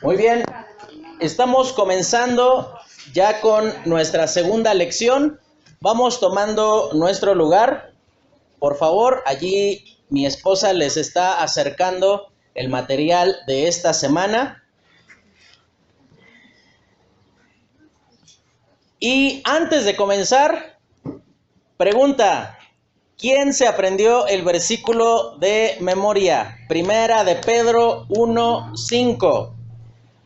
Muy bien, estamos comenzando ya con nuestra segunda lección. Vamos tomando nuestro lugar. Por favor, allí mi esposa les está acercando el material de esta semana. Y antes de comenzar, pregunta: ¿quién se aprendió el versículo de memoria? Primera de Pedro 1:5.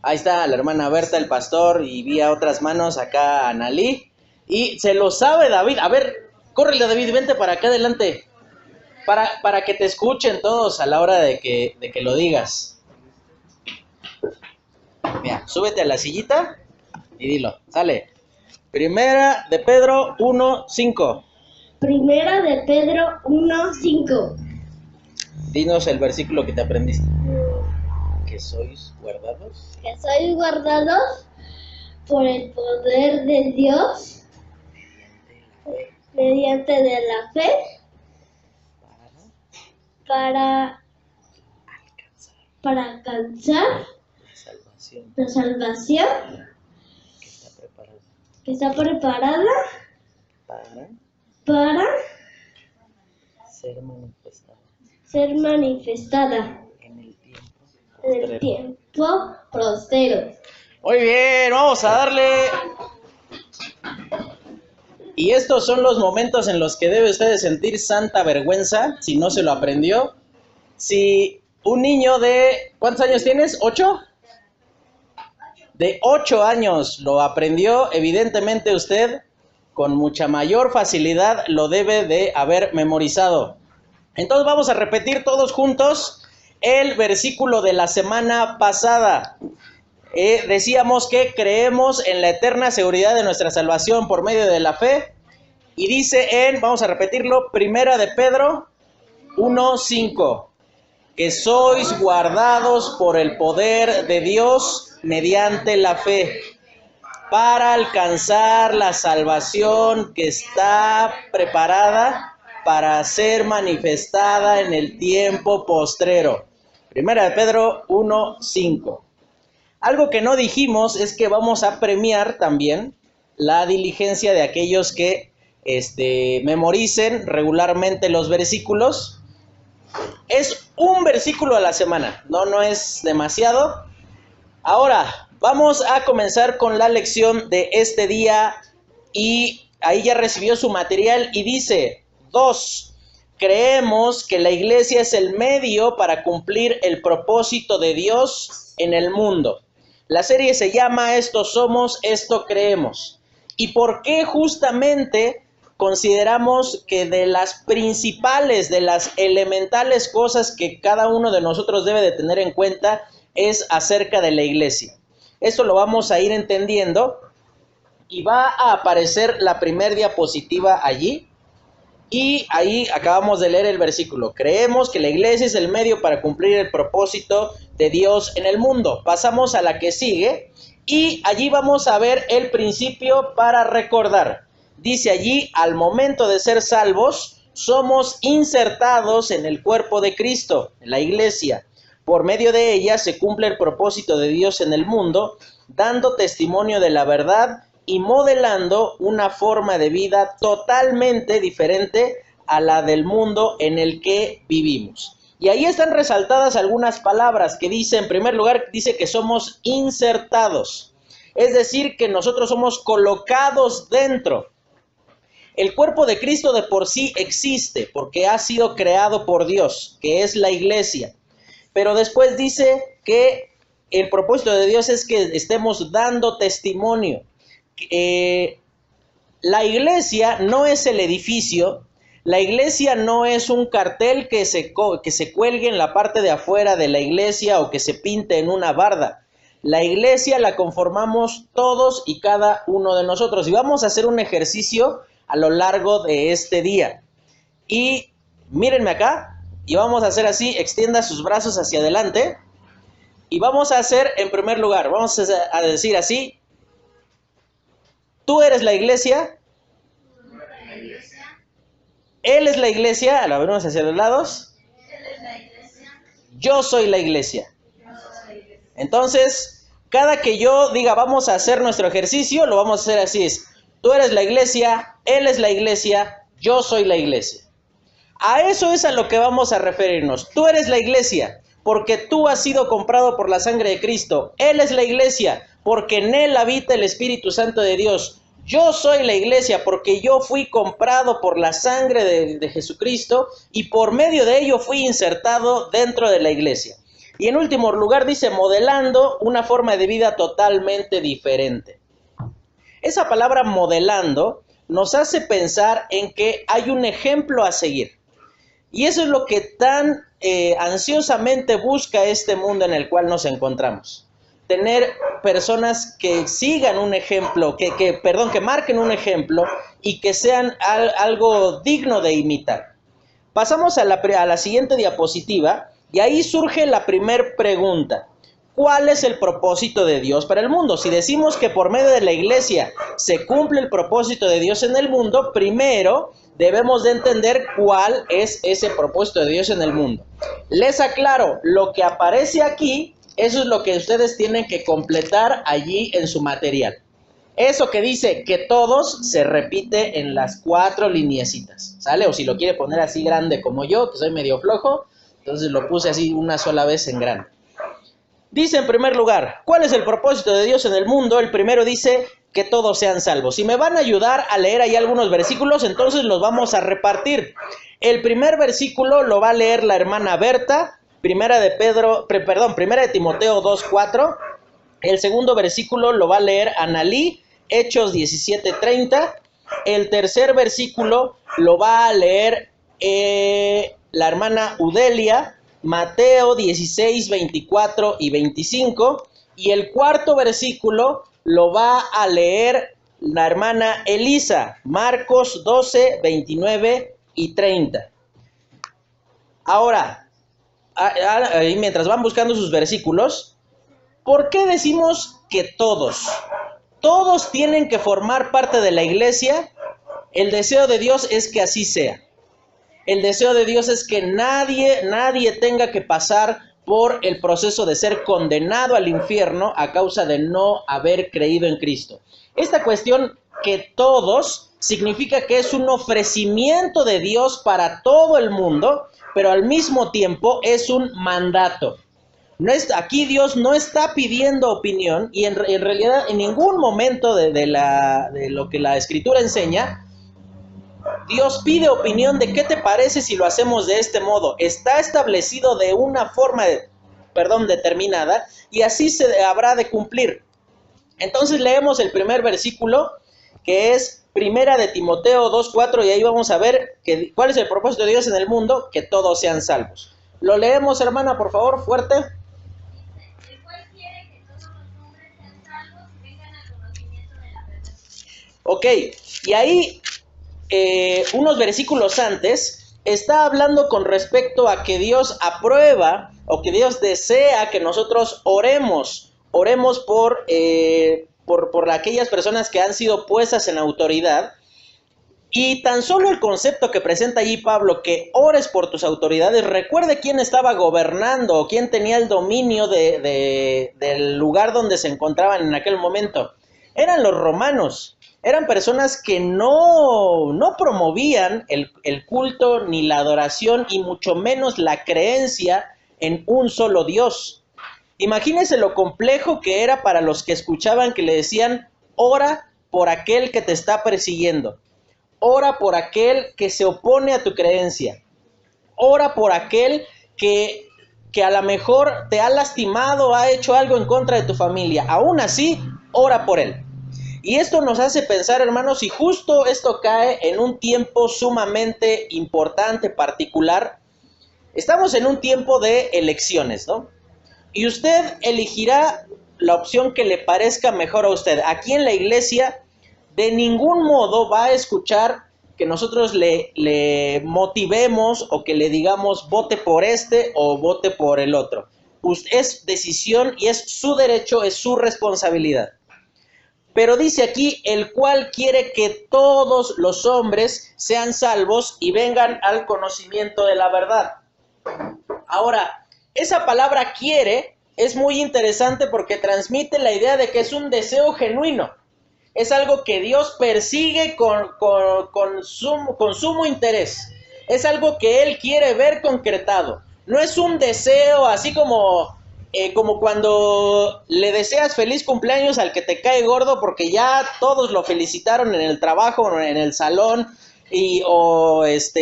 Ahí está la hermana Berta, el pastor, y vi a otras manos acá, Analí. Y se lo sabe David. A ver, córrele David, vente para acá adelante. Para que te escuchen todos a la hora de que lo digas. Mira, súbete a la sillita y dilo, sale. Primera de Pedro 1:5. Primera de Pedro 1:5. Dinos el versículo que te aprendiste. Que sois guardados. Que sois guardados por el poder de Dios mediante de la fe para alcanzar la salvación que está preparada para ser manifestada en el tiempo postero. Muy bien, vamos a darle. Y estos son los momentos en los que debe usted sentir santa vergüenza si no se lo aprendió. Si un niño de... ¿cuántos años tienes? ¿8? De 8 años lo aprendió, evidentemente usted con mucha mayor facilidad lo debe de haber memorizado. Entonces vamos a repetir todos juntos el versículo de la semana pasada. Decíamos que creemos en la eterna seguridad de nuestra salvación por medio de la fe. Y dice vamos a repetirlo, Primera de Pedro 1:5. Que sois guardados por el poder de Dios mediante la fe, para alcanzar la salvación que está preparada para ser manifestada en el tiempo postrero. Primera de Pedro 1:5. Algo que no dijimos es que vamos a premiar también la diligencia de aquellos que memoricen regularmente los versículos. Es un versículo a la semana, no es demasiado. Ahora, vamos a comenzar con la lección de este día y ahí ya recibió su material y dice: 2. Creemos que la iglesia es el medio para cumplir el propósito de Dios en el mundo. La serie se llama Esto somos, esto creemos. ¿Y por qué justamente consideramos que de las principales, de las elementales cosas que cada uno de nosotros debe de tener en cuenta es acerca de la iglesia? Esto lo vamos a ir entendiendo y va a aparecer la primer diapositiva allí. Y ahí acabamos de leer el versículo. Creemos que la iglesia es el medio para cumplir el propósito de Dios en el mundo. Pasamos a la que sigue y allí vamos a ver el principio para recordar. Dice allí: al momento de ser salvos, somos insertados en el cuerpo de Cristo, en la iglesia. Por medio de ella se cumple el propósito de Dios en el mundo, dando testimonio de la verdad y modelando una forma de vida totalmente diferente a la del mundo en el que vivimos. Y ahí están resaltadas algunas palabras que dice, en primer lugar, dice que somos insertados. Es decir, que nosotros somos colocados dentro. El cuerpo de Cristo de por sí existe porque ha sido creado por Dios, que es la iglesia. Pero después dice que el propósito de Dios es que estemos dando testimonio. La iglesia no es el edificio, la iglesia no es un cartel que se cuelgue en la parte de afuera de la iglesia o que se pinte en una barda. La iglesia la conformamos todos y cada uno de nosotros. Y vamos a hacer un ejercicio a lo largo de este día. Y mírenme acá, y vamos a hacer así: extienda sus brazos hacia adelante. Y vamos a hacer, en primer lugar, vamos a decir así: tú eres la iglesia, él es la iglesia, la vemos hacia los lados, yo soy la iglesia. Entonces, cada que yo diga vamos a hacer nuestro ejercicio, lo vamos a hacer así, es, tú eres la iglesia, él es la iglesia, yo soy la iglesia. A eso es a lo que vamos a referirnos. Tú eres la iglesia, porque tú has sido comprado por la sangre de Cristo. Él es la iglesia, porque en él habita el Espíritu Santo de Dios. Yo soy la iglesia, porque yo fui comprado por la sangre de Jesucristo y por medio de ello fui insertado dentro de la iglesia. Y en último lugar dice, modelando una forma de vida totalmente diferente. Esa palabra modelando nos hace pensar en que hay un ejemplo a seguir. Y eso es lo que tan ansiosamente busca este mundo en el cual nos encontramos. Tener personas que sigan un ejemplo, que marquen un ejemplo y que sean algo digno de imitar. Pasamos a la siguiente diapositiva y ahí surge la primera pregunta. ¿Cuál es el propósito de Dios para el mundo? Si decimos que por medio de la iglesia se cumple el propósito de Dios en el mundo, primero debemos de entender cuál es ese propósito de Dios en el mundo. Les aclaro, lo que aparece aquí, eso es lo que ustedes tienen que completar allí en su material. Eso que dice que todos se repite en las 4 lineecitas, ¿sale? O si lo quiere poner así grande como yo, que soy medio flojo, entonces lo puse así una sola vez en grande. Dice en primer lugar, ¿cuál es el propósito de Dios en el mundo? El primero dice que todos sean salvos. Si me van a ayudar a leer ahí algunos versículos, entonces los vamos a repartir. El primer versículo lo va a leer la hermana Berta, primera de Timoteo 2:4. El segundo versículo lo va a leer Analí, Hechos 17:30. El tercer versículo lo va a leer la hermana Udelia, Mateo 16, 24 y 25. Y el cuarto versículo lo va a leer la hermana Elisa, Marcos 12, 29 y 30. Ahora, mientras van buscando sus versículos, ¿por qué decimos que todos? Todos tienen que formar parte de la iglesia. El deseo de Dios es que así sea. El deseo de Dios es que nadie tenga que pasar por el proceso de ser condenado al infierno a causa de no haber creído en Cristo. Esta cuestión que todos significa que es un ofrecimiento de Dios para todo el mundo, pero al mismo tiempo es un mandato. Aquí Dios no está pidiendo opinión y en realidad en ningún momento de lo que la Escritura enseña, Dios pide opinión de qué te parece si lo hacemos de este modo. Está establecido de una forma determinada y así se habrá de cumplir. Entonces leemos el primer versículo que es primera de Timoteo 2:4 y ahí vamos a ver cuál es el propósito de Dios en el mundo, que todos sean salvos. Lo leemos, hermana, por favor, fuerte. Ok, y ahí unos versículos antes está hablando con respecto a que Dios aprueba o que Dios desea que nosotros oremos por aquellas personas que han sido puestas en autoridad. Y tan solo el concepto que presenta allí Pablo, que ores por tus autoridades, recuerde quién estaba gobernando o quién tenía el dominio del lugar donde se encontraban en aquel momento. Eran los romanos. Eran personas que no promovían el culto ni la adoración y mucho menos la creencia en un solo Dios. Imagínense lo complejo que era para los que escuchaban que le decían, ora por aquel que te está persiguiendo, ora por aquel que se opone a tu creencia, ora por aquel que a lo mejor te ha lastimado, ha hecho algo en contra de tu familia. Aún así, ora por él. Y esto nos hace pensar, hermanos, y justo esto cae en un tiempo sumamente importante, particular. Estamos en un tiempo de elecciones, ¿no? Y usted elegirá la opción que le parezca mejor a usted. Aquí en la iglesia, de ningún modo va a escuchar que nosotros le motivemos o que le digamos vote por este o vote por el otro. Es decisión y es su derecho, es su responsabilidad. Pero dice aquí, el cual quiere que todos los hombres sean salvos y vengan al conocimiento de la verdad. Ahora, esa palabra quiere es muy interesante porque transmite la idea de que es un deseo genuino. Es algo que Dios persigue con sumo interés. Es algo que Él quiere ver concretado. No es un deseo así como cuando le deseas feliz cumpleaños al que te cae gordo porque ya todos lo felicitaron en el trabajo o en el salón y es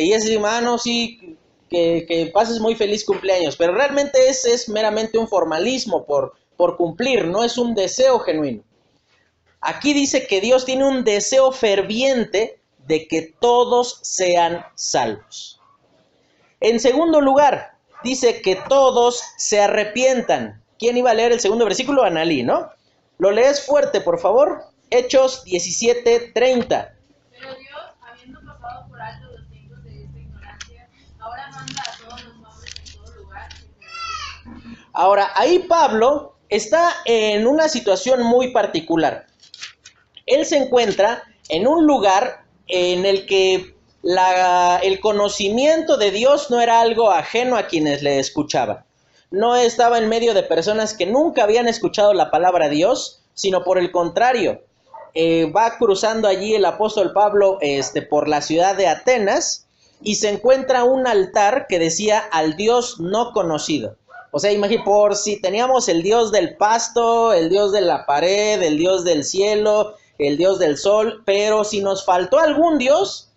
no, sí, que pases muy feliz cumpleaños, pero realmente es meramente un formalismo por cumplir, no es un deseo genuino. Aquí dice que Dios tiene un deseo ferviente de que todos sean salvos. En segundo lugar, dice que todos se arrepientan. ¿Quién iba a leer el segundo versículo? Analí, ¿no? Lo lees fuerte, por favor. Hechos 17:30. Pero Dios, habiendo pasado por alto los tiempos de esta ignorancia, ahora manda a todos los hombres en todo lugar que se arrepientan. Ahora, ahí Pablo está en una situación muy particular. Él se encuentra en un lugar en el que el conocimiento de Dios no era algo ajeno a quienes le escuchaban. No estaba en medio de personas que nunca habían escuchado la palabra de Dios, sino por el contrario. Va cruzando allí el apóstol Pablo por la ciudad de Atenas y se encuentra un altar que decía al Dios no conocido. O sea, imagínate, por si teníamos el Dios del pasto, el Dios de la pared, el Dios del cielo, el Dios del sol, pero si nos faltó algún Dios,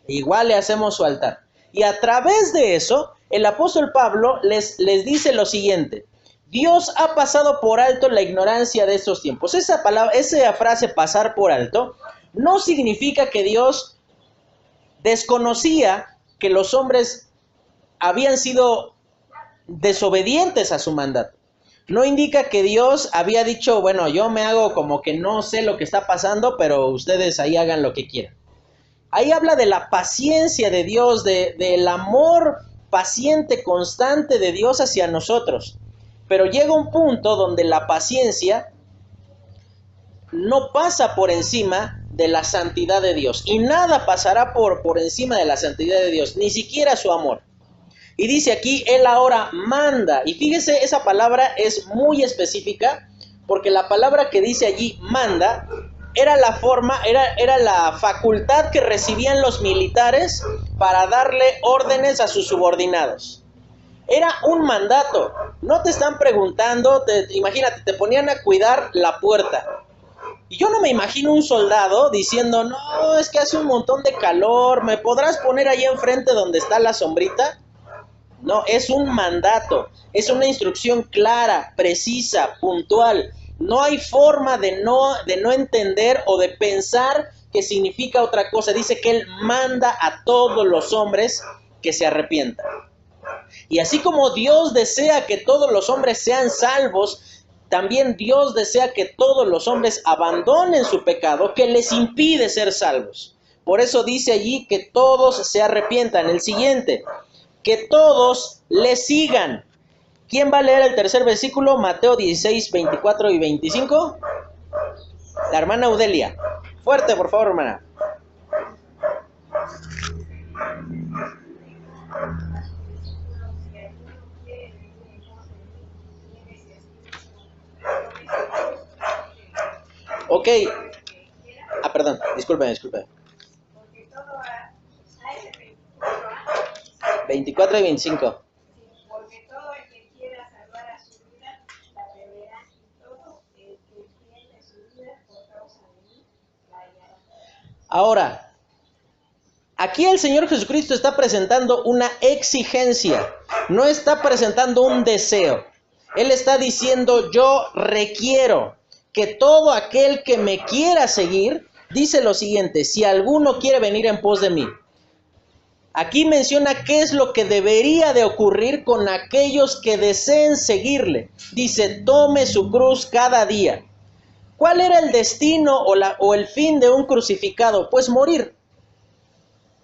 igual le hacemos su altar. Y a través de eso, el apóstol Pablo les dice lo siguiente: Dios ha pasado por alto la ignorancia de estos tiempos. Esa frase pasar por alto no significa que Dios desconocía que los hombres habían sido desobedientes a su mandato. No indica que Dios había dicho, bueno, yo me hago como que no sé lo que está pasando, pero ustedes ahí hagan lo que quieran. Ahí habla de la paciencia de Dios, del amor paciente, constante de Dios hacia nosotros. Pero llega un punto donde la paciencia no pasa por encima de la santidad de Dios. Y nada pasará por encima de la santidad de Dios, ni siquiera su amor. Y dice aquí, Él ahora manda. Y fíjese, esa palabra es muy específica, porque la palabra que dice allí, manda, era la facultad que recibían los militares para darle órdenes a sus subordinados. Era un mandato. No te están preguntando, imagínate, te ponían a cuidar la puerta. Y yo no me imagino un soldado diciendo, no, es que hace un montón de calor, ¿me podrás poner ahí enfrente donde está la sombrita? No, es un mandato, es una instrucción clara, precisa, puntual. No hay forma de no entender o de pensar que significa otra cosa. Dice que Él manda a todos los hombres que se arrepientan. Y así como Dios desea que todos los hombres sean salvos, también Dios desea que todos los hombres abandonen su pecado que les impide ser salvos. Por eso dice allí que todos se arrepientan. El siguiente, que todos le sigan. ¿Quién va a leer el tercer versículo? Mateo 16, 24 y 25. La hermana Audelia. Fuerte, por favor, hermana. Ok. Perdón, discúlpeme. 24 y 25. Porque todo el que quiera salvar a su vida, la perderá, y todo el que pierde su vida por causa de mí, la hallará. Ahora, aquí el Señor Jesucristo está presentando una exigencia, no está presentando un deseo. Él está diciendo, yo requiero que todo aquel que me quiera seguir, dice lo siguiente, si alguno quiere venir en pos de mí. Aquí menciona qué es lo que debería de ocurrir con aquellos que deseen seguirle. Dice, tome su cruz cada día. ¿Cuál era el destino o el fin de un crucificado? Pues morir.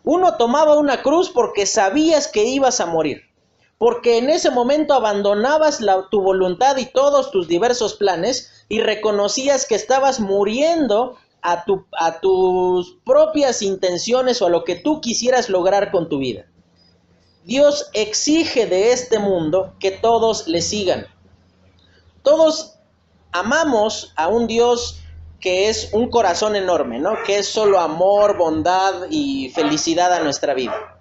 Uno tomaba una cruz porque sabías que ibas a morir. Porque en ese momento abandonabas tu voluntad y todos tus diversos planes y reconocías que estabas muriendo a tus propias intenciones o a lo que tú quisieras lograr con tu vida. Dios exige de este mundo que todos le sigan. todos amamos a un Dios que es un corazón enorme, ¿no? Que es solo amor, bondad y felicidad a nuestra vida.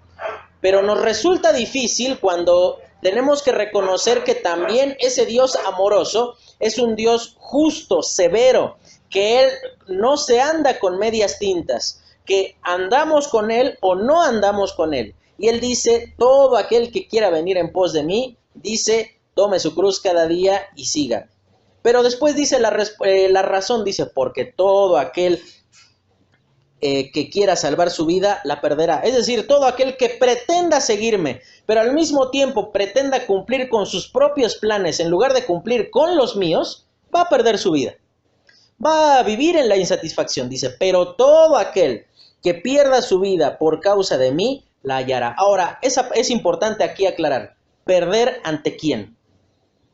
Pero nos resulta difícil cuando tenemos que reconocer que también ese Dios amoroso es un Dios justo, severo, que Él no se anda con medias tintas, que andamos con Él o no andamos con Él. Y Él dice, todo aquel que quiera venir en pos de mí, dice, tome su cruz cada día y siga. Pero después dice la razón, dice, porque todo aquel que quiera salvar su vida, la perderá. Es decir, todo aquel que pretenda seguirme, pero al mismo tiempo pretenda cumplir con sus propios planes, en lugar de cumplir con los míos, va a perder su vida. Va a vivir en la insatisfacción, dice, pero todo aquel que pierda su vida por causa de mí, la hallará. Ahora, es importante aquí aclarar, ¿perder ante quién?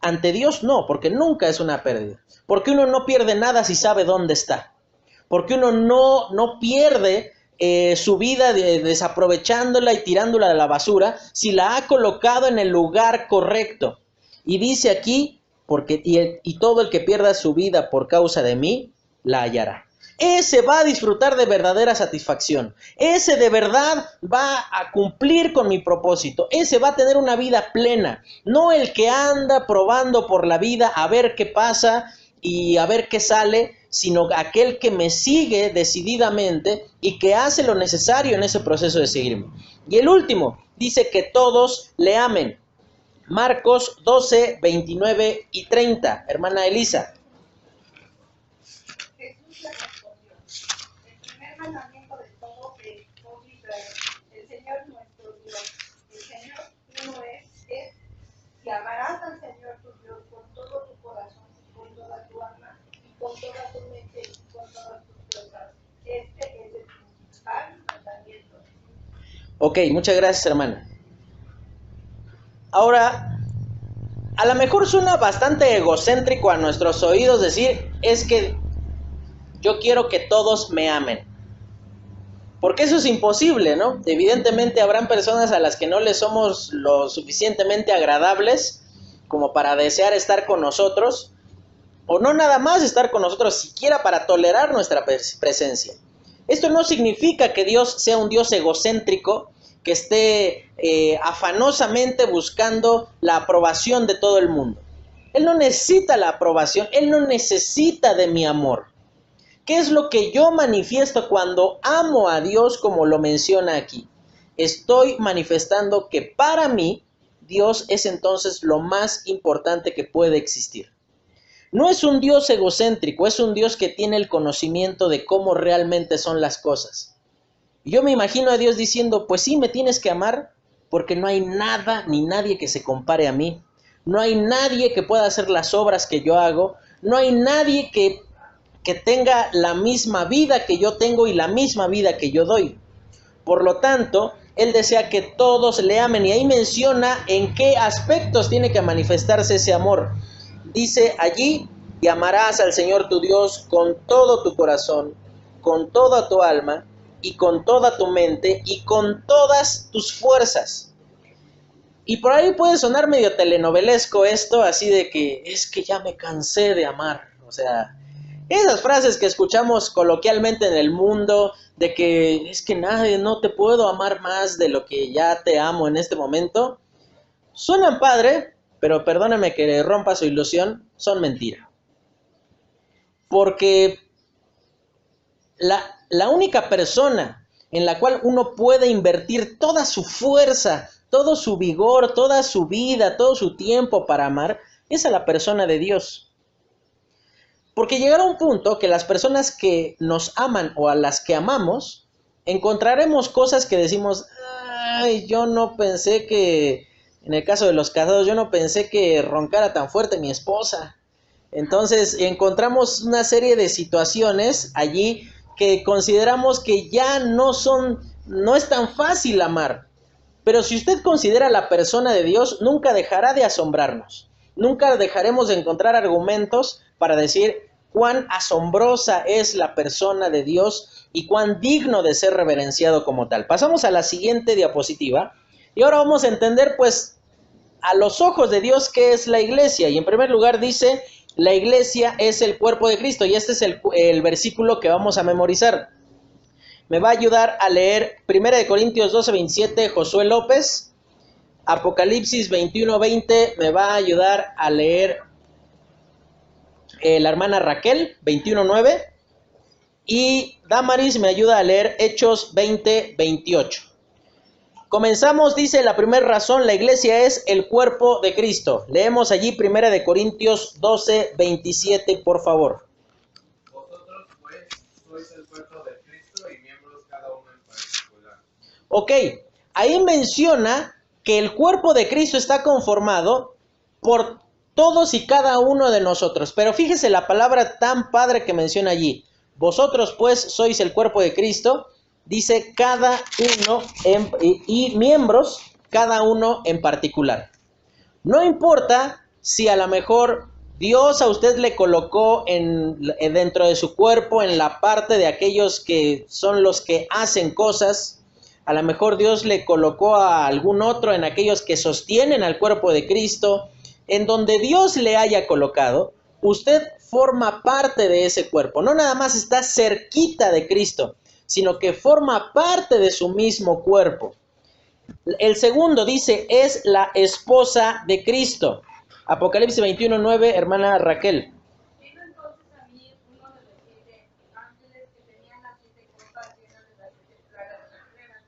Ante Dios no, porque nunca es una pérdida. Porque uno no pierde nada si sabe dónde está. Porque uno no pierde su vida desaprovechándola y tirándola a la basura si la ha colocado en el lugar correcto. Y dice aquí, y todo el que pierda su vida por causa de mí, la hallará. Ese va a disfrutar de verdadera satisfacción. Ese de verdad va a cumplir con mi propósito. Ese va a tener una vida plena. No el que anda probando por la vida a ver qué pasa y a ver qué sale, sino aquel que me sigue decididamente y que hace lo necesario en ese proceso de seguirme. Y el último, dice que todos le amen. Marcos 12, 29 y 30. Hermana Elisa. Mandamiento de todo el pueblo Israel. El Señor nuestro Dios, el Señor uno es, que amarás al Señor tu Dios con todo tu corazón, con toda tu alma, y con toda tu mente, y con todas tus fuerzas. Este es el principal mandamiento. Ok, muchas gracias, hermana. Ahora, a lo mejor suena bastante egocéntrico a nuestros oídos decir, es que yo quiero que todos me amen. Porque eso es imposible, ¿no? Evidentemente habrán personas a las que no les somos lo suficientemente agradables como para desear estar con nosotros, o no nada más estar con nosotros, siquiera para tolerar nuestra presencia. Esto no significa que Dios sea un Dios egocéntrico, que esté afanosamente buscando la aprobación de todo el mundo. Él no necesita la aprobación, Él no necesita de mi amor. ¿Qué es lo que yo manifiesto cuando amo a Dios como lo menciona aquí? Estoy manifestando que para mí Dios es entonces lo más importante que puede existir. No es un Dios egocéntrico, es un Dios que tiene el conocimiento de cómo realmente son las cosas. Yo me imagino a Dios diciendo, pues sí, me tienes que amar porque no hay nada ni nadie que se compare a mí. No hay nadie que pueda hacer las obras que yo hago. No hay nadie que tenga la misma vida que yo tengo y la misma vida que yo doy. Por lo tanto, Él desea que todos le amen y ahí menciona en qué aspectos tiene que manifestarse ese amor. Dice allí, y amarás al Señor tu Dios con todo tu corazón, con toda tu alma y con toda tu mente y con todas tus fuerzas. Y por ahí puede sonar medio telenovelesco esto, así de que es que ya me cansé de amar, o sea, esas frases que escuchamos coloquialmente en el mundo, de que es que nadie, no te puedo amar más de lo que ya te amo en este momento, suenan padre, pero perdóneme que rompa su ilusión, son mentira. Porque la única persona en la cual uno puede invertir toda su fuerza, todo su vigor, toda su vida, todo su tiempo para amar, es a la persona de Dios. Porque llegará un punto que las personas que nos aman o a las que amamos, encontraremos cosas que decimos, ay, yo no pensé que, en el caso de los casados, yo no pensé que roncara tan fuerte mi esposa. Entonces encontramos una serie de situaciones allí que consideramos que ya no es tan fácil amar. Pero si usted considera a la persona de Dios, nunca dejará de asombrarnos. Nunca dejaremos de encontrar argumentos para decir cuán asombrosa es la persona de Dios y cuán digno de ser reverenciado como tal. Pasamos a la siguiente diapositiva y ahora vamos a entender pues a los ojos de Dios, ¿qué es la iglesia? Y en primer lugar dice, la iglesia es el cuerpo de Cristo. Y este es el versículo que vamos a memorizar. Me va a ayudar a leer 1 Corintios 12:27, Josué López. Apocalipsis 21:20 me va a ayudar a leer la hermana Raquel, 21:9. Y Damaris me ayuda a leer Hechos 20:28. Comenzamos, dice la primera razón, la iglesia es el cuerpo de Cristo. Leemos allí 1 Corintios 12:27, por favor. Vosotros pues sois el cuerpo de Cristo y miembros cada uno en particular. Ok, ahí menciona que el cuerpo de Cristo está conformado por todos y cada uno de nosotros. Pero fíjese la palabra tan padre que menciona allí. Vosotros pues sois el cuerpo de Cristo, dice cada uno y miembros cada uno en particular. No importa si a lo mejor Dios a usted le colocó dentro de su cuerpo en la parte de aquellos que son los que hacen cosas. A lo mejor Dios le colocó a algún otro en aquellos que sostienen al cuerpo de Cristo. En donde Dios le haya colocado, usted forma parte de ese cuerpo. No nada más está cerquita de Cristo, sino que forma parte de su mismo cuerpo. El segundo dice, es la esposa de Cristo. Apocalipsis 21:9, hermana Raquel. Vino entonces a mí uno de los 7 ángeles que tenían las 7 copas llenas de las 7 plagas postreras,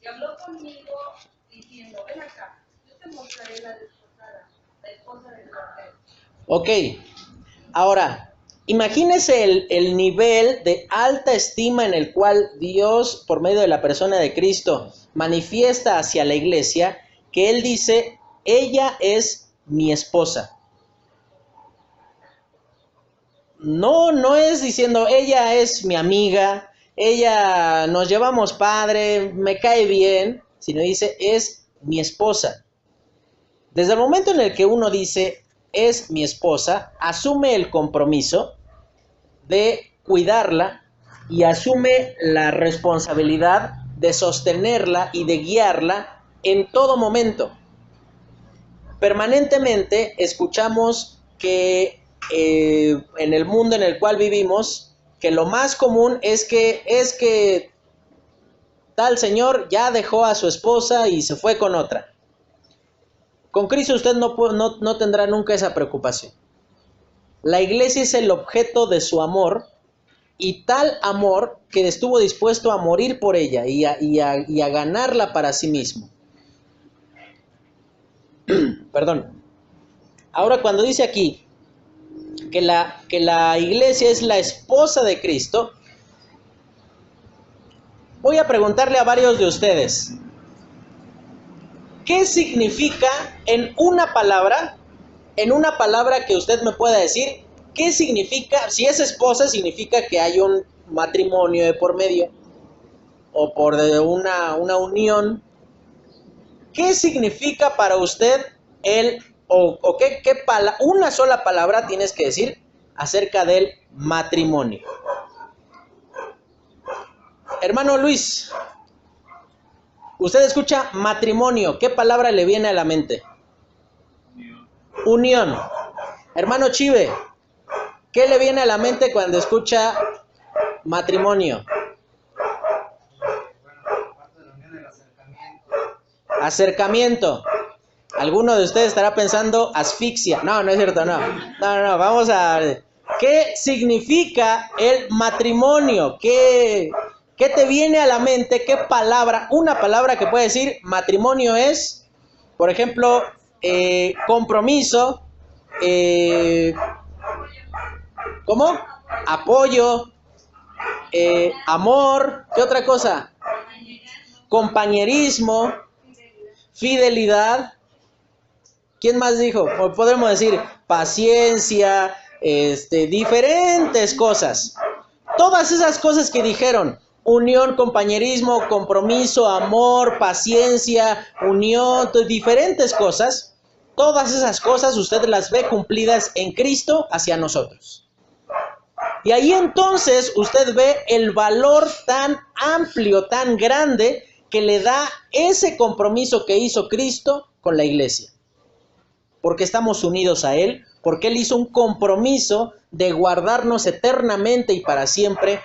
y habló conmigo diciendo, ven acá, yo te mostraré la desposada, la esposa del Cordero. Ok, ahora, imagínese el nivel de alta estima en el cual Dios, por medio de la persona de Cristo, manifiesta hacia la iglesia, que Él dice, ella es mi esposa. No es diciendo, ella es mi amiga, ella nos llevamos padre, me cae bien, sino dice, es mi esposa. Desde el momento en el que uno dice, es mi esposa, asume el compromiso de cuidarla y asume la responsabilidad de sostenerla y de guiarla en todo momento. Permanentemente escuchamos que en el mundo en el cual vivimos, que lo más común es que tal señor ya dejó a su esposa y se fue con otra. Con Cristo usted no tendrá nunca esa preocupación. La iglesia es el objeto de su amor, y tal amor que estuvo dispuesto a morir por ella y a ganarla para sí mismo. Perdón. Ahora, cuando dice aquí que la iglesia es la esposa de Cristo, voy a preguntarle a varios de ustedes, ¿qué significa en una palabra que usted me pueda decir, qué significa? Si es esposa, significa que hay un matrimonio de por medio, o por una unión. ¿Qué significa para usted una sola palabra tienes que decir acerca del matrimonio? Hermano Luis, usted escucha matrimonio, ¿qué palabra le viene a la mente? Unión. Hermano Chive, ¿qué le viene a la mente cuando escucha matrimonio? Acercamiento. Alguno de ustedes estará pensando asfixia. No es cierto, no. Vamos a ver. ¿Qué significa el matrimonio? ¿Qué te viene a la mente? ¿Qué palabra? Una palabra que puede decir matrimonio es, por ejemplo, compromiso, ¿cómo? Apoyo, amor, ¿qué otra cosa? Compañerismo, fidelidad. ¿Quién más dijo? O podemos decir paciencia, diferentes cosas. Todas esas cosas que dijeron, unión, compañerismo, compromiso, amor, paciencia, unión, diferentes cosas. Todas esas cosas usted las ve cumplidas en Cristo hacia nosotros. Y ahí entonces usted ve el valor tan amplio, tan grande que le da ese compromiso que hizo Cristo con la iglesia. Porque estamos unidos a Él, porque Él hizo un compromiso de guardarnos eternamente y para siempre,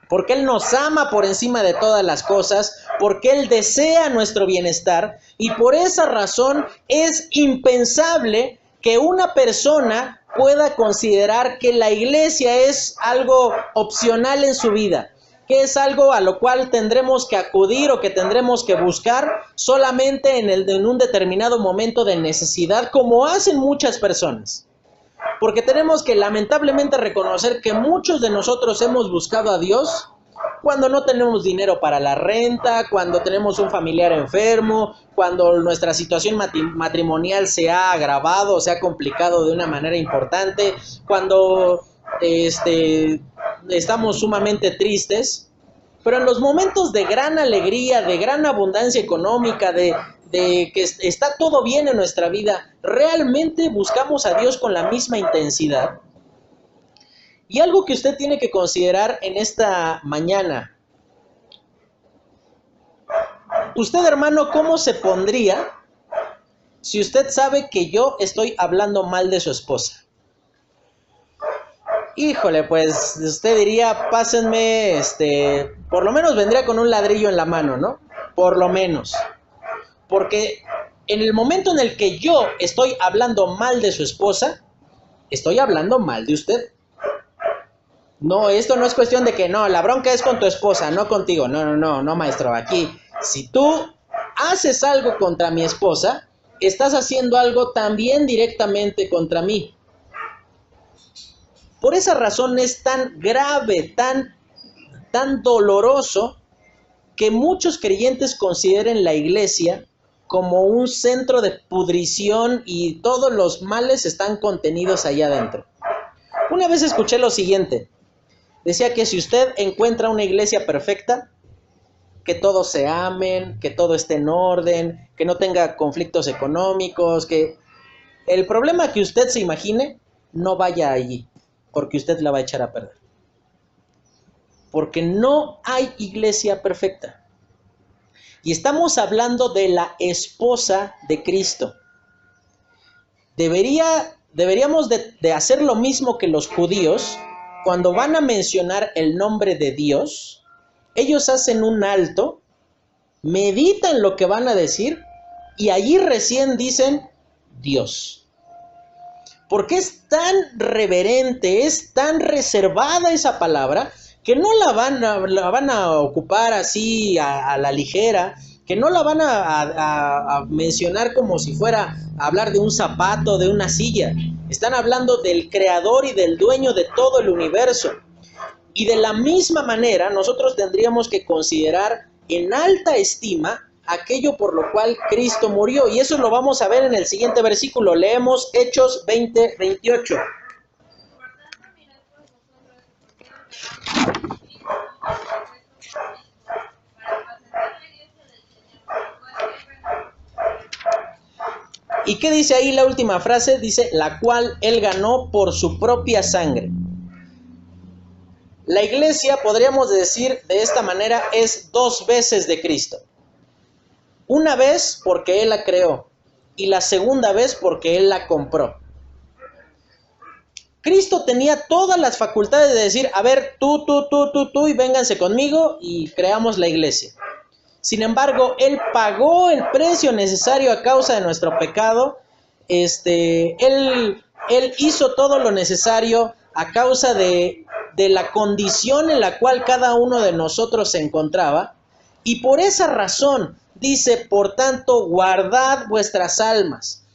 porque Él nos ama por encima de todas las cosas, porque Él desea nuestro bienestar, y por esa razón es impensable que una persona pueda considerar que la iglesia es algo opcional en su vida, que es algo a lo cual tendremos que acudir o que tendremos que buscar solamente en un determinado momento de necesidad, como hacen muchas personas. Porque tenemos que lamentablemente reconocer que muchos de nosotros hemos buscado a Dios cuando no tenemos dinero para la renta, cuando tenemos un familiar enfermo, cuando nuestra situación matrimonial se ha agravado, se ha complicado de una manera importante, cuando estamos sumamente tristes. Pero en los momentos de gran alegría, de gran abundancia económica, de que está todo bien en nuestra vida, ¿realmente buscamos a Dios con la misma intensidad? Y algo que usted tiene que considerar en esta mañana. Usted, hermano, ¿cómo se pondría si usted sabe que yo estoy hablando mal de su esposa? Híjole, pues usted diría, pásenme, por lo menos vendría con un ladrillo en la mano, ¿no? Por lo menos. Porque en el momento en el que yo estoy hablando mal de su esposa, estoy hablando mal de usted. No, esto no es cuestión de que no, la bronca es con tu esposa, no contigo. No, maestro. Aquí, si tú haces algo contra mi esposa, estás haciendo algo también directamente contra mí. Por esa razón es tan grave, tan doloroso, que muchos creyentes consideren la iglesia como un centro de pudrición y todos los males están contenidos allá adentro. Una vez escuché lo siguiente. Decía que si usted encuentra una iglesia perfecta, que todos se amen, que todo esté en orden, que no tenga conflictos económicos, que el problema que usted se imagine no vaya allí, porque usted la va a echar a perder. Porque no hay iglesia perfecta. Y estamos hablando de la esposa de Cristo. Deberíamos de hacer lo mismo que los judíos. Cuando van a mencionar el nombre de Dios, ellos hacen un alto, meditan lo que van a decir y allí recién dicen Dios. Porque es tan reverente, es tan reservada esa palabra, que no la van a ocupar así a la ligera, que no la van a mencionar como si fuera a hablar de un zapato, de una silla. Están hablando del creador y del dueño de todo el universo. Y de la misma manera nosotros tendríamos que considerar en alta estima aquello por lo cual Cristo murió. Y eso lo vamos a ver en el siguiente versículo. Leemos Hechos 20:28. ¿Y qué dice ahí la última frase? Dice, la cual Él ganó por su propia sangre. La iglesia, podríamos decir de esta manera, es 2 veces de Cristo. Una vez porque Él la creó y la segunda vez porque Él la compró. Cristo tenía todas las facultades de decir, a ver, tú y vénganse conmigo y creamos la iglesia. Sin embargo, Él pagó el precio necesario a causa de nuestro pecado. Él hizo todo lo necesario a causa de la condición en la cual cada uno de nosotros se encontraba. Y por esa razón dice, por tanto, guardad vuestras almas.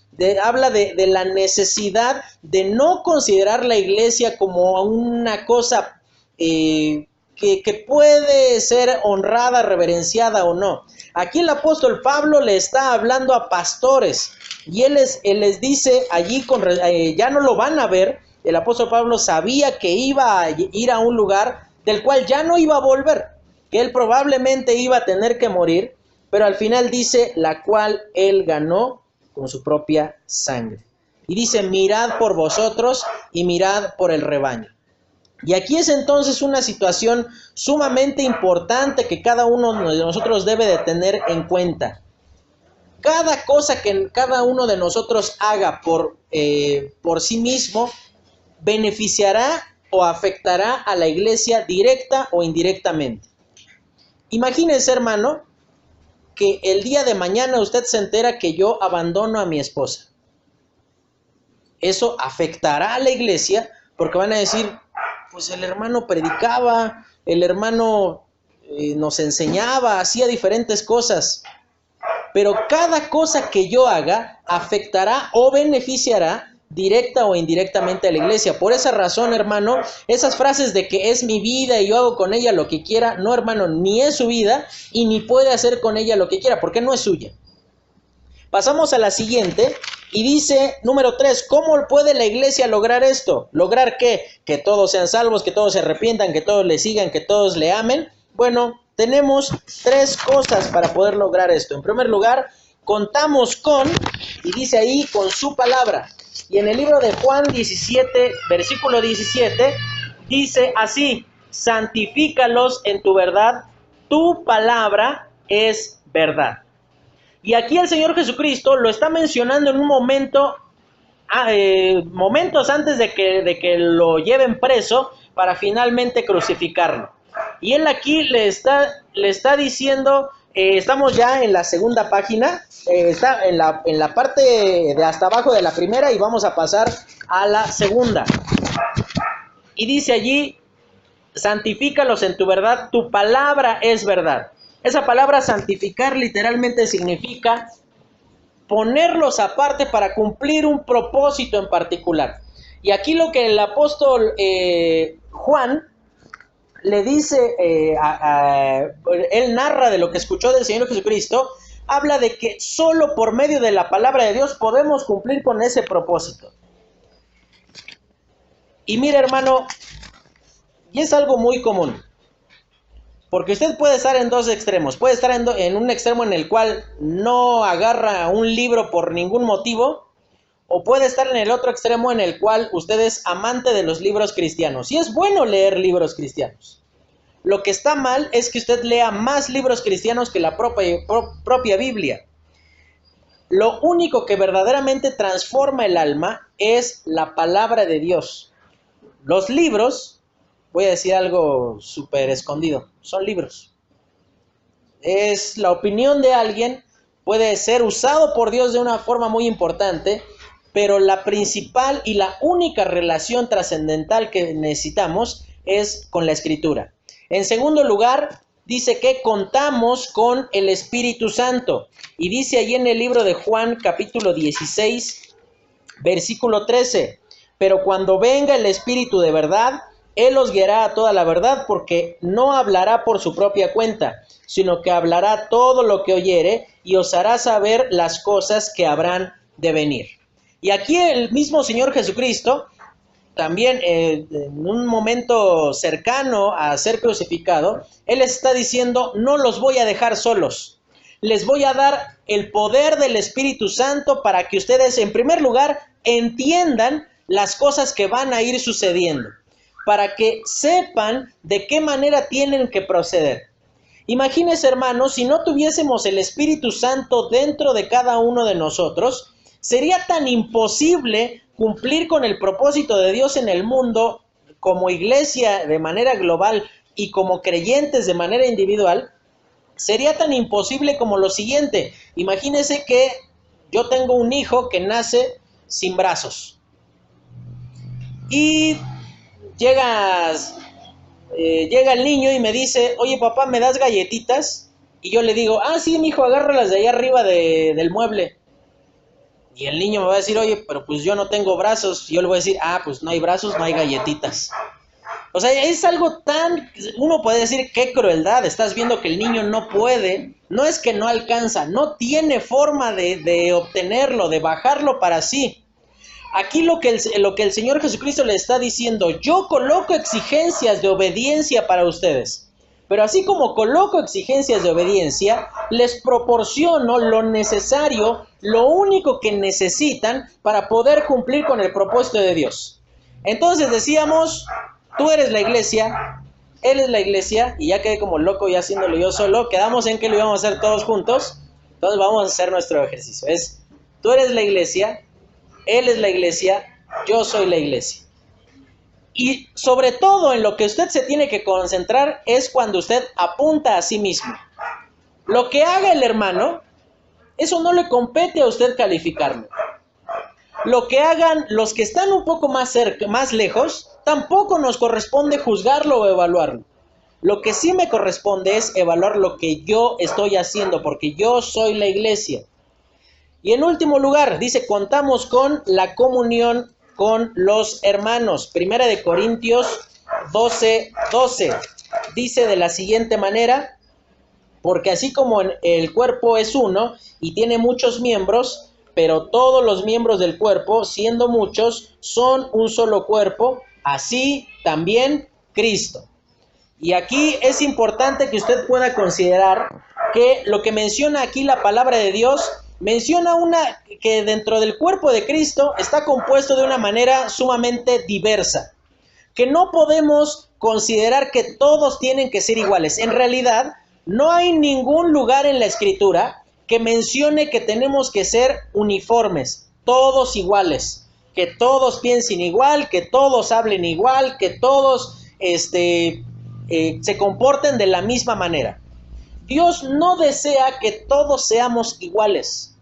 Habla de la necesidad de no considerar la iglesia como una cosa que puede ser honrada, reverenciada o no. Aquí el apóstol Pablo le está hablando a pastores y él les dice allí, ya no lo van a ver. El apóstol Pablo sabía que iba a ir a un lugar del cual ya no iba a volver, que él probablemente iba a tener que morir, pero al final dice, la cual él ganó con su propia sangre. Y dice, mirad por vosotros y mirad por el rebaño. Y aquí es entonces una situación sumamente importante que cada uno de nosotros debe de tener en cuenta. Cada cosa que cada uno de nosotros haga por sí mismo beneficiará o afectará a la iglesia directa o indirectamente. Imagínense, hermano, que el día de mañana usted se entera que yo abandono a mi esposa. Eso afectará a la iglesia porque van a decir, pues el hermano predicaba, el hermano nos enseñaba, hacía diferentes cosas. Pero cada cosa que yo haga afectará o beneficiará directa o indirectamente a la iglesia. Por esa razón, hermano, esas frases de que es mi vida y yo hago con ella lo que quiera, no, hermano, ni es su vida y ni puede hacer con ella lo que quiera, porque no es suya. Pasamos a la siguiente y dice, número 3, ¿cómo puede la iglesia lograr esto? ¿Lograr qué? Que todos sean salvos, que todos se arrepientan, que todos le sigan, que todos le amen. Bueno, tenemos 3 cosas para poder lograr esto. En primer lugar, contamos con, y dice ahí, con su palabra. Y en el libro de Juan 17, versículo 17, dice así, santifícalos en tu verdad, tu palabra es verdad. Y aquí el Señor Jesucristo lo está mencionando en un momento, momentos antes de que lo lleven preso para finalmente crucificarlo. Y él aquí le está diciendo, estamos ya en la segunda página, está en la parte de hasta abajo de la primera y vamos a pasar a la segunda. Y dice allí, santifícalos en tu verdad, tu palabra es verdad. Esa palabra santificar literalmente significa ponerlos aparte para cumplir un propósito en particular. Y aquí lo que el apóstol Juan le dice, él narra de lo que escuchó del Señor Jesucristo, habla de que solo por medio de la palabra de Dios podemos cumplir con ese propósito. Y mire, hermano, y es algo muy común, porque usted puede estar en 2 extremos, puede estar en un extremo en el cual no agarra un libro por ningún motivo, o puede estar en el otro extremo en el cual usted es amante de los libros cristianos. Y es bueno leer libros cristianos. Lo que está mal es que usted lea más libros cristianos que la propia Biblia. Lo único que verdaderamente transforma el alma es la palabra de Dios. Los libros, voy a decir algo súper escondido, son libros. Es la opinión de alguien, puede ser usado por Dios de una forma muy importante, pero la principal y la única relación trascendental que necesitamos es con la Escritura. En segundo lugar, dice que contamos con el Espíritu Santo. Y dice allí en el libro de Juan, capítulo 16, versículo 13. Pero cuando venga el Espíritu de verdad, Él os guiará a toda la verdad, porque no hablará por su propia cuenta, sino que hablará todo lo que oyere y os hará saber las cosas que habrán de venir. Y aquí el mismo Señor Jesucristo, también en un momento cercano a ser crucificado, Él les está diciendo, no los voy a dejar solos. Les voy a dar el poder del Espíritu Santo para que ustedes, en primer lugar, entiendan las cosas que van a ir sucediendo, para que sepan de qué manera tienen que proceder. Imagínense, hermanos, si no tuviésemos el Espíritu Santo dentro de cada uno de nosotros, sería tan imposible cumplir con el propósito de Dios en el mundo como iglesia de manera global y como creyentes de manera individual. Sería tan imposible como lo siguiente. Imagínense que yo tengo un hijo que nace sin brazos y llega el niño y me dice, oye papá, ¿me das galletitas? Y yo le digo, sí, mijo, agárralas de ahí arriba del mueble. Y el niño me va a decir, oye, pero pues yo no tengo brazos. Y yo le voy a decir, pues no hay brazos, no hay galletitas. O sea, es algo tan... Uno puede decir, qué crueldad, estás viendo que el niño no puede. No es que no alcanza, no tiene forma de obtenerlo, de bajarlo para sí. Aquí lo que el Señor Jesucristo le está diciendo, yo coloco exigencias de obediencia para ustedes. Pero así como coloco exigencias de obediencia, les proporciono lo necesario, lo único que necesitan para poder cumplir con el propósito de Dios. Entonces decíamos, tú eres la iglesia, él es la iglesia, y ya quedé como loco ya haciéndolo yo solo, quedamos en que lo íbamos a hacer todos juntos, entonces vamos a hacer nuestro ejercicio. Tú eres la iglesia, él es la iglesia, yo soy la iglesia. Y sobre todo en lo que usted se tiene que concentrar es cuando usted apunta a sí mismo. Lo que haga el hermano, eso no le compete a usted calificarlo. Lo que hagan los que están un poco más cerca, más lejos, tampoco nos corresponde juzgarlo o evaluarlo. Lo que sí me corresponde es evaluar lo que yo estoy haciendo, porque yo soy la iglesia. Y en último lugar, dice, contamos con la comunión con los hermanos. Primera de Corintios 12:12. Dice de la siguiente manera, porque así como el cuerpo es uno y tiene muchos miembros, pero todos los miembros del cuerpo, siendo muchos, son un solo cuerpo, así también Cristo. Y aquí es importante que usted pueda considerar que lo que menciona aquí la palabra de Dios, menciona que dentro del cuerpo de Cristo está compuesto de una manera sumamente diversa, que no podemos considerar que todos tienen que ser iguales. En realidad, no hay ningún lugar en la Escritura que mencione que tenemos que ser uniformes, todos iguales, que todos piensen igual, que todos hablen igual, que todos se comporten de la misma manera. Dios no desea que todos seamos iguales.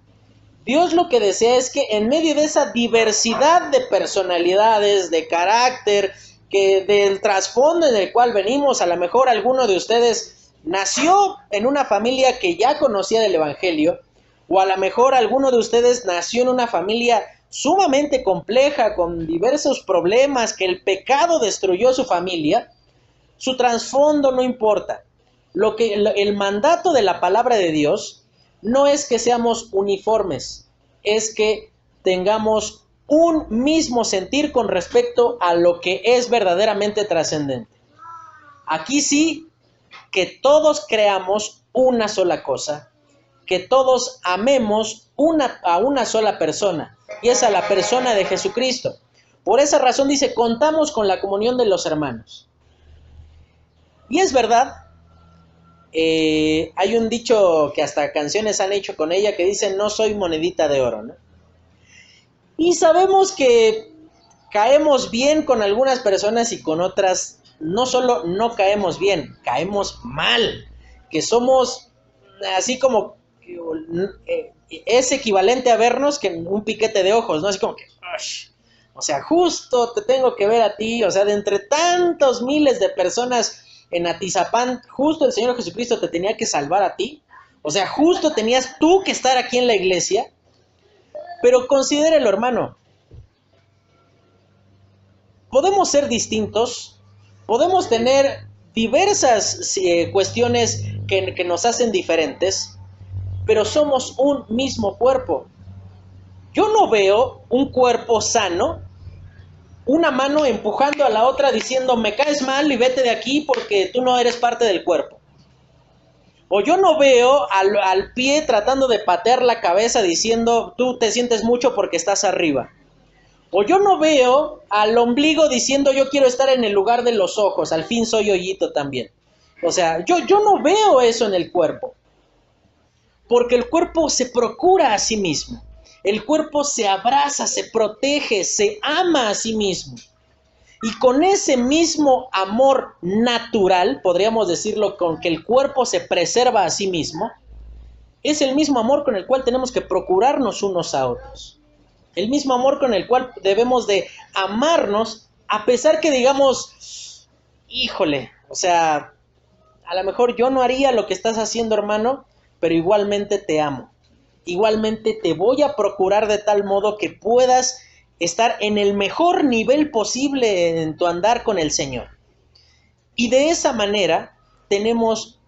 Dios lo que desea es que en medio de esa diversidad de personalidades, de carácter, que del trasfondo en el cual venimos, a lo mejor alguno de ustedes nació en una familia que ya conocía del Evangelio, o a lo mejor alguno de ustedes nació en una familia sumamente compleja, con diversos problemas, que el pecado destruyó su familia. Su trasfondo no importa. El mandato de la palabra de Dios no es que seamos uniformes, es que tengamos un mismo sentir con respecto a lo que es verdaderamente trascendente. Aquí sí, que todos creamos una sola cosa, que todos amemos a una sola persona, y es a la persona de Jesucristo. Por esa razón dice, contamos con la comunión de los hermanos. Y es verdad, hay un dicho que hasta canciones han hecho con ella que dice, no soy monedita de oro, ¿no? Y sabemos que caemos bien con algunas personas y con otras no solo no caemos bien, caemos mal, que somos así como, es equivalente a vernos que un piquete de ojos, ¿no? Así como que, o sea, justo te tengo que ver a ti, o sea, de entre tantos miles de personas en Atizapán, justo el Señor Jesucristo te tenía que salvar a ti, o sea, justo tenías tú que estar aquí en la iglesia. Pero considérelo, hermano, podemos ser distintos, podemos tener diversas cuestiones que nos hacen diferentes, pero somos un mismo cuerpo. Yo no veo un cuerpo sano, una mano empujando a la otra diciendo, me caes mal y vete de aquí porque tú no eres parte del cuerpo. O yo no veo al pie tratando de patear la cabeza diciendo, tú te sientes mucho porque estás arriba. O yo no veo al ombligo diciendo, yo quiero estar en el lugar de los ojos, al fin soy hoyito también. O sea, yo no veo eso en el cuerpo. Porque el cuerpo se procura a sí mismo. El cuerpo se abraza, se protege, se ama a sí mismo. Y con ese mismo amor natural, podríamos decirlo, con que el cuerpo se preserva a sí mismo, es el mismo amor con el cual tenemos que procurarnos unos a otros. El mismo amor con el cual debemos de amarnos, a pesar que digamos, híjole, o sea, a lo mejor yo no haría lo que estás haciendo, hermano, pero igualmente te amo. Igualmente te voy a procurar de tal modo que puedas estar en el mejor nivel posible en tu andar con el Señor. Y de esa manera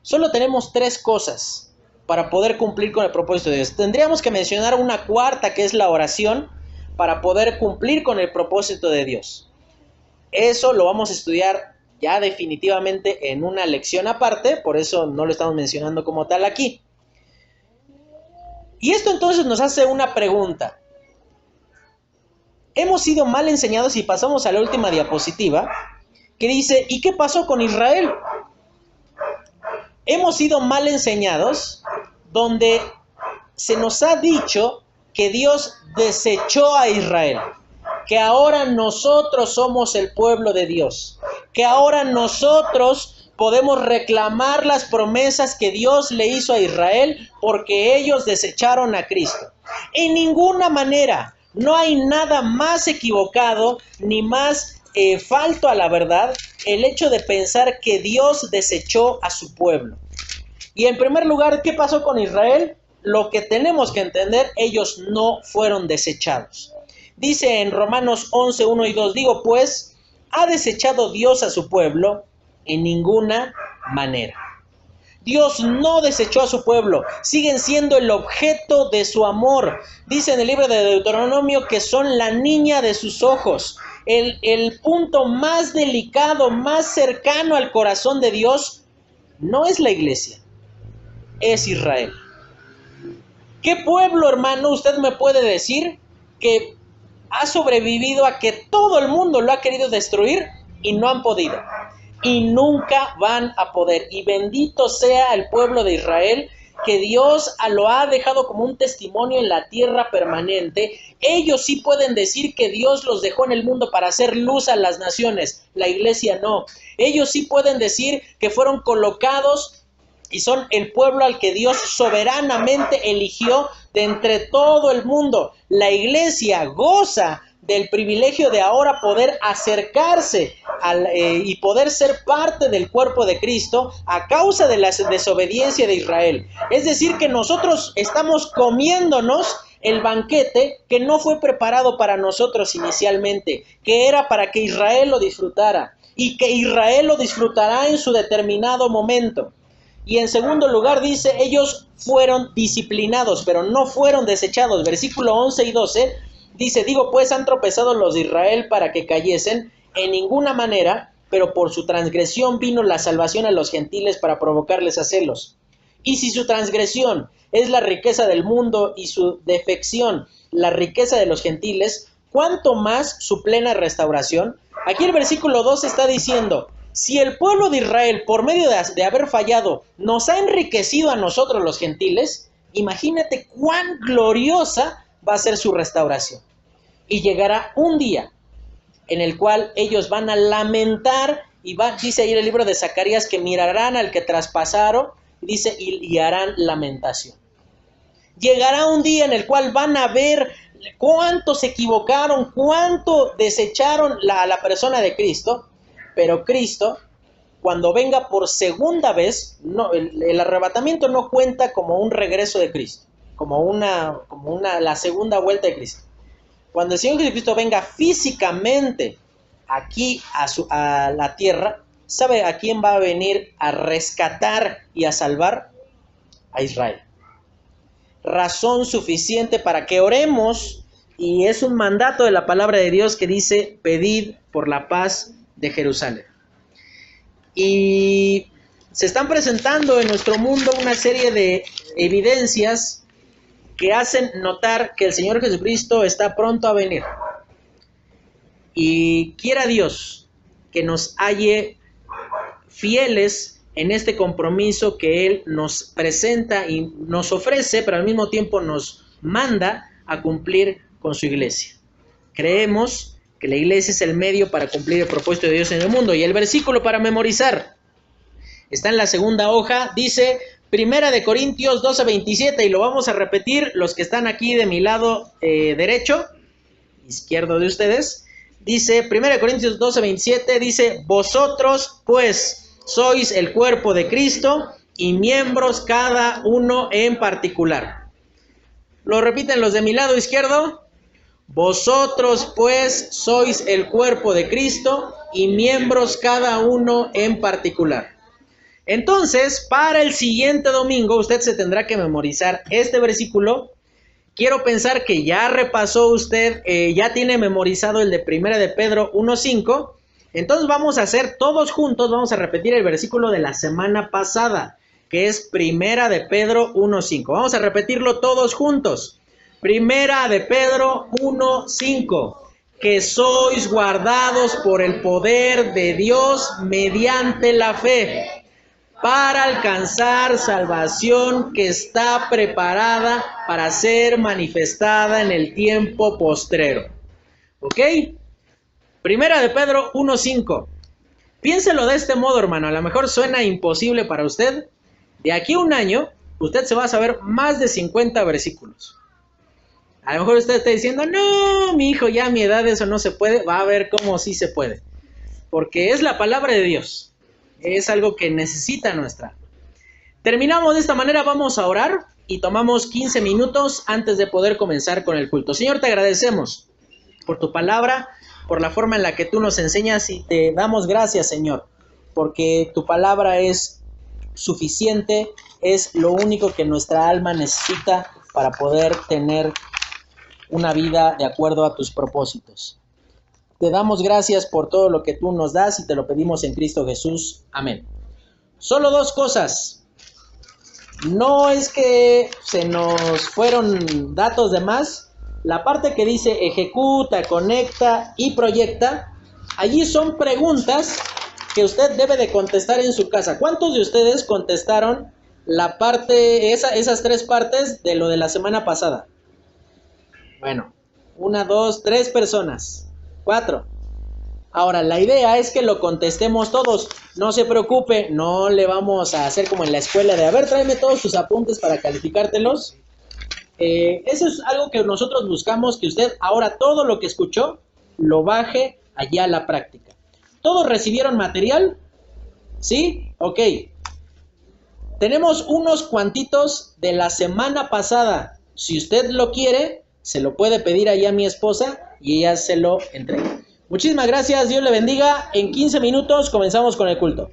solo tenemos 3 cosas para poder cumplir con el propósito de Dios. Tendríamos que mencionar una cuarta, que es la oración, para poder cumplir con el propósito de Dios. Eso lo vamos a estudiar ya definitivamente en una lección aparte, por eso no lo estamos mencionando como tal aquí. Y esto entonces nos hace una pregunta. Hemos sido mal enseñados, y pasamos a la última diapositiva, que dice, ¿y qué pasó con Israel? Hemos sido mal enseñados, donde se nos ha dicho que Dios desechó a Israel, que ahora nosotros somos el pueblo de Dios, que ahora nosotros podemos reclamar las promesas que Dios le hizo a Israel porque ellos desecharon a Cristo. En ninguna manera, no hay nada más equivocado ni más falto a la verdad el hecho de pensar que Dios desechó a su pueblo. Y en primer lugar, ¿qué pasó con Israel? Lo que tenemos que entender, ellos no fueron desechados. Dice en Romanos 11, 1 y 2, digo pues, ¿ha desechado Dios a su pueblo? En ninguna manera. Dios no desechó a su pueblo, siguen siendo el objeto de su amor. Dice en el libro de Deuteronomio que son la niña de sus ojos. El punto más delicado, más cercano al corazón de Dios, no es la iglesia, es Israel. ¿Qué pueblo, hermano, usted me puede decir que ha sobrevivido a que todo el mundo lo ha querido destruir y no han podido? Y nunca van a poder. Y bendito sea el pueblo de Israel, que Dios lo ha dejado como un testimonio en la tierra permanente. Ellos sí pueden decir que Dios los dejó en el mundo para hacer luz a las naciones. La iglesia no. Ellos sí pueden decir que fueron colocados y son el pueblo al que Dios soberanamente eligió de entre todo el mundo. La iglesia goza del privilegio de ahora poder acercarse y poder ser parte del cuerpo de Cristo a causa de la desobediencia de Israel. Es decir, que nosotros estamos comiéndonos el banquete que no fue preparado para nosotros inicialmente, que era para que Israel lo disfrutara y que Israel lo disfrutará en su determinado momento. Y en segundo lugar dice, ellos fueron disciplinados, pero no fueron desechados. Versículo 11 y 12 dice, digo pues, han tropezado los de Israel para que cayesen, en ninguna manera, pero por su transgresión vino la salvación a los gentiles para provocarles a celos. Y si su transgresión es la riqueza del mundo y su defección la riqueza de los gentiles, ¿cuánto más su plena restauración? Aquí el versículo 2 está diciendo, si el pueblo de Israel, por medio de haber fallado, nos ha enriquecido a nosotros los gentiles, imagínate cuán gloriosa va a ser su restauración. Y llegará un día en el cual ellos van a lamentar, y dice ahí en el libro de Zacarías que mirarán al que traspasaron, dice, y harán lamentación. Llegará un día en el cual van a ver cuánto se equivocaron, cuánto desecharon a la persona de Cristo. Pero Cristo, cuando venga por segunda vez, no, el arrebatamiento no cuenta como un regreso de Cristo, como la segunda vuelta de Cristo. Cuando el Señor Jesucristo venga físicamente aquí a la tierra, ¿sabe a quién va a venir a rescatar y a salvar? A Israel. Razón suficiente para que oremos, y es un mandato de la palabra de Dios que dice, pedid por la paz de Jerusalén. Y se están presentando en nuestro mundo una serie de evidencias que hacen notar que el Señor Jesucristo está pronto a venir. Y quiera Dios que nos halle fieles en este compromiso que Él nos presenta y nos ofrece, pero al mismo tiempo nos manda a cumplir con su iglesia. Creemos que la iglesia es el medio para cumplir el propósito de Dios en el mundo. Y el versículo para memorizar está en la segunda hoja, dice 1 Corintios 12:27, y lo vamos a repetir los que están aquí de mi lado derecho, izquierdo de ustedes. Dice 1 Corintios 12:27, dice, vosotros pues sois el cuerpo de Cristo y miembros cada uno en particular. Lo repiten los de mi lado izquierdo. Vosotros pues sois el cuerpo de Cristo y miembros cada uno en particular. Entonces, para el siguiente domingo usted se tendrá que memorizar este versículo. Quiero pensar que ya repasó usted, ya tiene memorizado el de 1 de Pedro 1:5. Entonces vamos a hacer todos juntos, vamos a repetir el versículo de la semana pasada, que es 1 de Pedro 1:5. Vamos a repetirlo todos juntos. 1 de Pedro 1:5. que sois guardados por el poder de Dios mediante la fe, para alcanzar salvación que está preparada para ser manifestada en el tiempo postrero. ¿Ok? Primera de Pedro 1:5. Piénselo de este modo, hermano. A lo mejor suena imposible para usted. De aquí a un año, usted se va a saber más de 50 versículos. A lo mejor usted está diciendo, no, mi hijo, ya a mi edad eso no se puede. Va a ver cómo sí se puede. Porque es la palabra de Dios. Es algo que necesita nuestra alma. Terminamos de esta manera, vamos a orar y tomamos 15 minutos antes de poder comenzar con el culto. Señor, te agradecemos por tu palabra, por la forma en la que tú nos enseñas y te damos gracias, Señor, porque tu palabra es suficiente, es lo único que nuestra alma necesita para poder tener una vida de acuerdo a tus propósitos. Te damos gracias por todo lo que tú nos das y te lo pedimos en Cristo Jesús. Amén. Solo dos cosas. No es que se nos fueron datos de más. La parte que dice ejecuta, conecta y proyecta, allí son preguntas que usted debe de contestar en su casa. ¿Cuántos de ustedes contestaron la parte, esas tres partes de lo de la semana pasada? Bueno, 1, 2, 3 personas. 4. Ahora, la idea es que lo contestemos todos. No se preocupe, no le vamos a hacer como en la escuela de, a ver, tráeme todos sus apuntes para calificártelos. Eso es algo que nosotros buscamos, que usted ahora todo lo que escuchó lo baje allá a la práctica. ¿Todos recibieron material? ¿Sí? Ok. Tenemos unos cuantitos de la semana pasada. Si usted lo quiere, se lo puede pedir allá a mi esposa y ella se lo entrega. Muchísimas gracias, Dios le bendiga. En 15 minutos comenzamos con el culto.